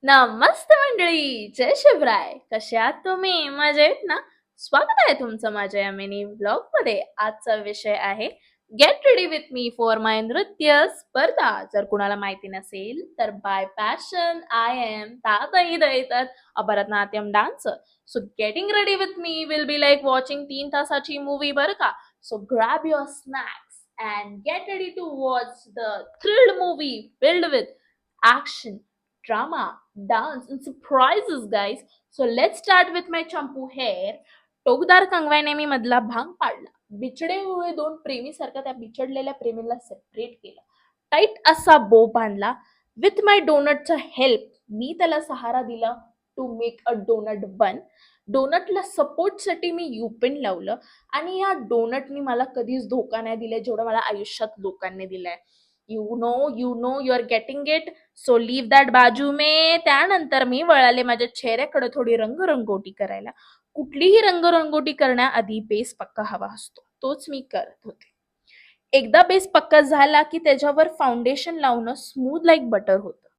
नमस्ते मंडळी, जय शिवराय. कसे आहात तुम्ही? मजेत ना? स्वागत आहे तुमचं माझ्या या मिनी व्लॉगमध्ये. आजचा विषय आहे get ready with me for my नृत्य स्पर्धा. जर कुणाला माहिती नसेल तर बाय पॅशन आय एम तातई दयेतर a Bharatanatyam dancer. So getting ready with me will be like watching 3 तासाची मूवी बरं का. So grab your snacks and get ready to watch the thrilled movie filled with action, drama, dance, and surprises, guys. So let's start with my Champu hair. टोकदार कंगव्याने मी मधला भांग पाडला. बिछडे हुए दोन प्रेमीसारखा त्या बिछडलेल्या प्रेमीला सेपरेट केलं. टाईट असा बो बांधला. विथ माय डोनटचा हेल्प मी त्याला सहारा दिला टू मेक अ डोनट बन. डोनटला सपोर्टसाठी मी युपेन लावलं आणि या डोनटनी मला कधीच धोका नाही दिलाय जेवढं मला आयुष्यात लोकांनी दिलाय. You know you are getting it. So leave that बाजू मे. त्यानंतर मी वळाले माझ्या चेहऱ्याकडे थोडी रंगरंगोटी करायला. कुठलीही रंगरंगोटी करण्याआधी बेस पक्का हवा असतो. तोच मी करत होते. एकदा बेस पक्का झाला की त्याच्यावर फाउंडेशन लावणं स्मूथ लाईक बटर होतं.